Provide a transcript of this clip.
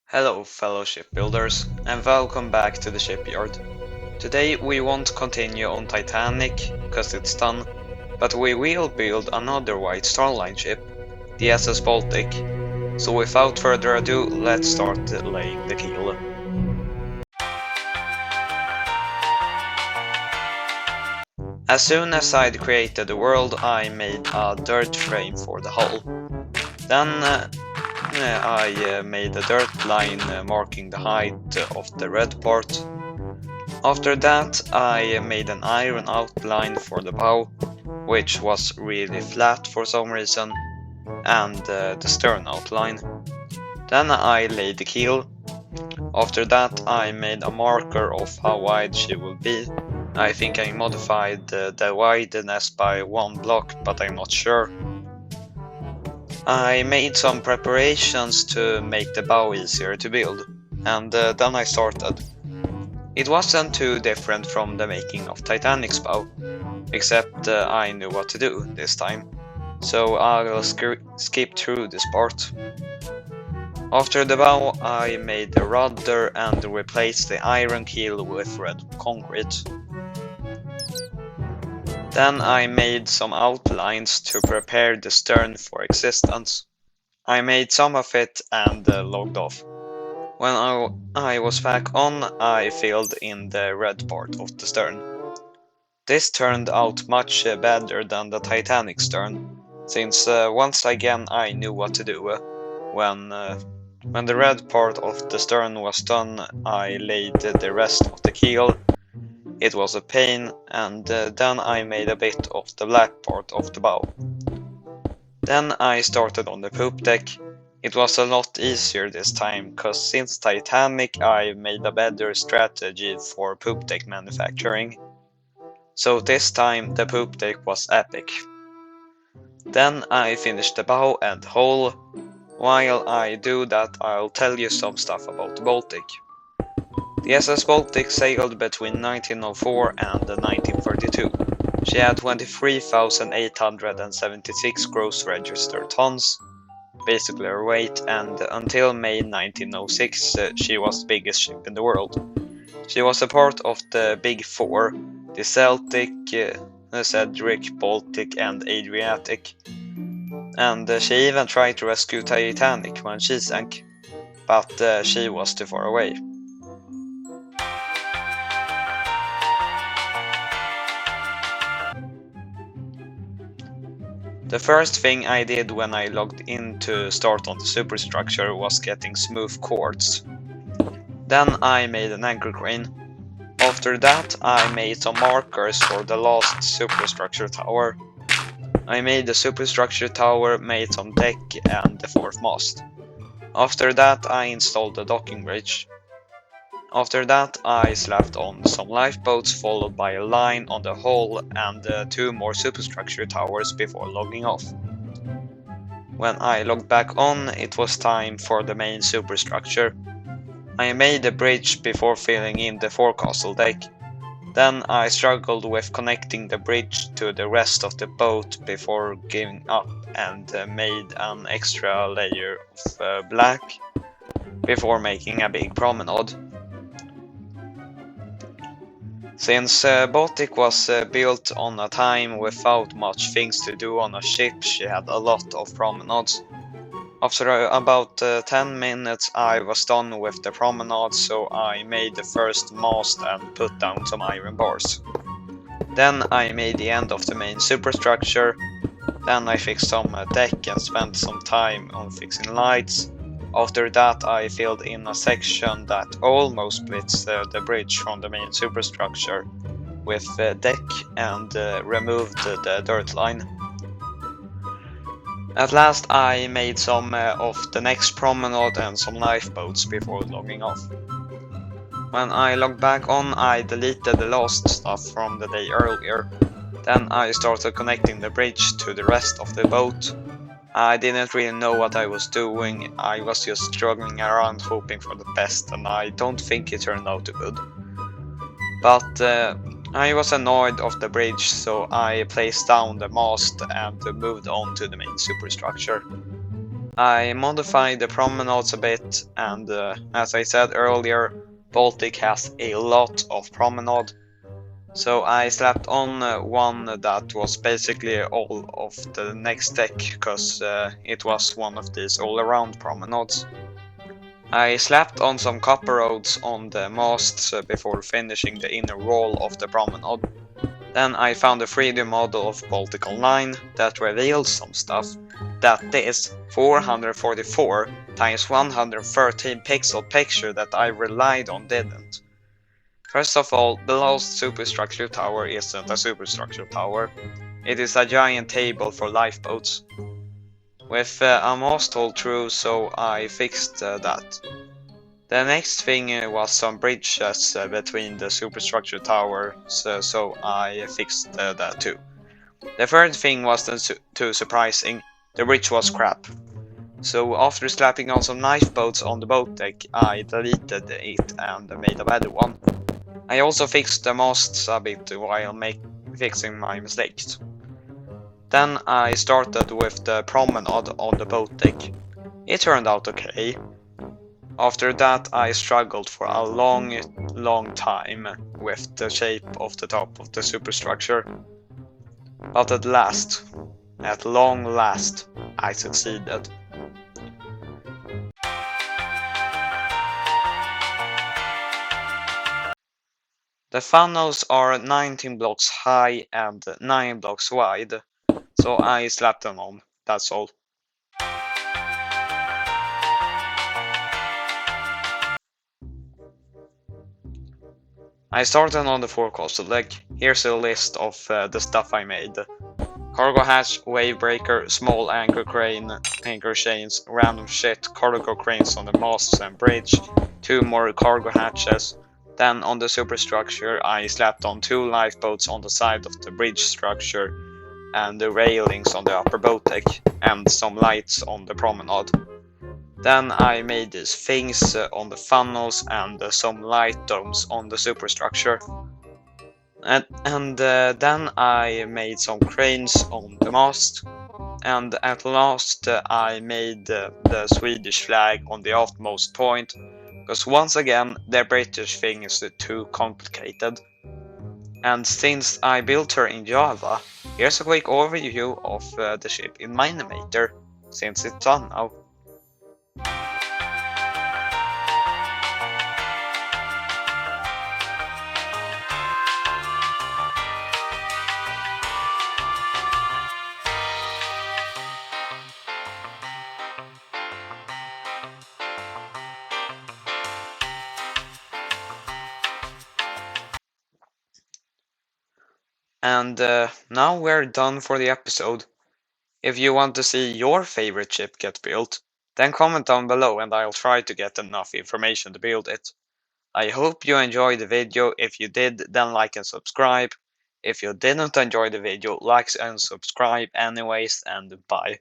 Hello fellow shipbuilders, and welcome back to the shipyard. Today we won't continue on Titanic, cause it's done, but we will build another White Star Line ship, the SS Baltic. So without further ado, let's start laying the keel. As soon as I'd created the world, I made a dirt frame for the hull. Then I made a dirt line marking the height of the red part. After that, I made an iron outline for the bow, which was really flat for some reason, and the stern outline. Then I laid the keel. After that, I made a marker of how wide she will be. I think I modified the wideness by 1 block, but I'm not sure. I made some preparations to make the bow easier to build, and then I started. It wasn't too different from the making of Titanic's bow, except I knew what to do this time, so I'll skip through this part. After the bow, I made the rudder and replaced the iron keel with red concrete. Then I made some outlines to prepare the stern for existence. I made some of it and logged off. When I was back on, I filled in the red part of the stern. This turned out much better than the Titanic stern, since once again I knew what to do. When the red part of the stern was done, I laid the rest of the keel. It was a pain, and then I made a bit of the black part of the bow. Then I started on the poop deck. It was a lot easier this time, cause since Titanic I made a better strategy for poop deck manufacturing. So this time the poop deck was epic. Then I finished the bow and hull. While I do that, I'll tell you some stuff about the Baltic. The SS Baltic sailed between 1904 and 1932. She had 23,876 gross registered tons, basically her weight, and until May 1906 she was the biggest ship in the world. She was a part of the Big Four, the Celtic, the Cedric, Baltic and Adriatic, and she even tried to rescue Titanic when she sank, but she was too far away. The first thing I did when I logged in to start on the Superstructure was getting smooth chords. Then I made an anchor crane. After that I made some markers for the last Superstructure tower. I made the Superstructure tower, made some deck and the fourth mast. After that I installed the docking bridge. After that I slapped on some lifeboats followed by a line on the hull and 2 more Superstructure towers before logging off. When I logged back on, it was time for the main Superstructure. I made a bridge before filling in the forecastle deck. Then I struggled with connecting the bridge to the rest of the boat before giving up and made an extra layer of black before making a big promenade. Since Baltic was built on a time without much things to do on a ship, she had a lot of promenades. After about 10 minutes I was done with the promenade, so I made the first mast and put down some iron bars. Then I made the end of the main Superstructure. Then I fixed some deck and spent some time on fixing lights. After that I filled in a section that almost splits the bridge from the main Superstructure with deck and removed the dirt line. At last I made some of the next promenade and some lifeboats before logging off. When I logged back on, I deleted the last stuff from the day earlier. Then I started connecting the bridge to the rest of the boat. I didn't really know what I was doing, I was just struggling around hoping for the best, and I don't think it turned out too good. But I was annoyed of the bridge, so I placed down the mast and moved on to the main Superstructure. I modified the promenades a bit, and as I said earlier, Baltic has a lot of promenade. So I slapped on one that was basically all of the next deck, because it was one of these all-around promenades. I slapped on some copper rods on the masts before finishing the inner wall of the promenade. Then I found a 3D model of Baltic Online that reveals some stuff, that this 444 times 113 pixel picture that I relied on didn't. First of all, the last superstructure tower isn't a superstructure tower, it is a giant table for lifeboats. With a mast hole through, so I fixed that. The next thing was some bridges between the superstructure towers, so I fixed that too. The third thing wasn't too surprising, the bridge was crap. So after slapping on some lifeboats on the boat deck, I deleted it and made a better one. I also fixed the masts a bit while fixing my mistakes. Then I started with the promenade on the boat deck. It turned out okay. After that I struggled for a long time with the shape of the top of the superstructure. But at long last, I succeeded. The funnels are 19 blocks high and 9 blocks wide, so I slapped them on, that's all. I started on the forecastle deck. Here's a list of the stuff I made. Cargo hatch, wave breaker, small anchor crane, anchor chains, random shit, cargo cranes on the masts and bridge, 2 more cargo hatches. Then on the superstructure I slapped on 2 lifeboats on the side of the bridge structure and the railings on the upper boat deck and some lights on the promenade. Then I made these things on the funnels and some light domes on the superstructure. And then I made some cranes on the mast. And at last I made the Swedish flag on the outmost point, because once again the British thing is too complicated. And since I built her in Java, here's a quick overview of the ship in Minimator, since it's done now. And now we're done for the episode. If you want to see your favorite ship get built, then comment down below and I'll try to get enough information to build it. I hope you enjoyed the video. If you did, then like and subscribe. If you didn't enjoy the video, like and subscribe anyways, and bye.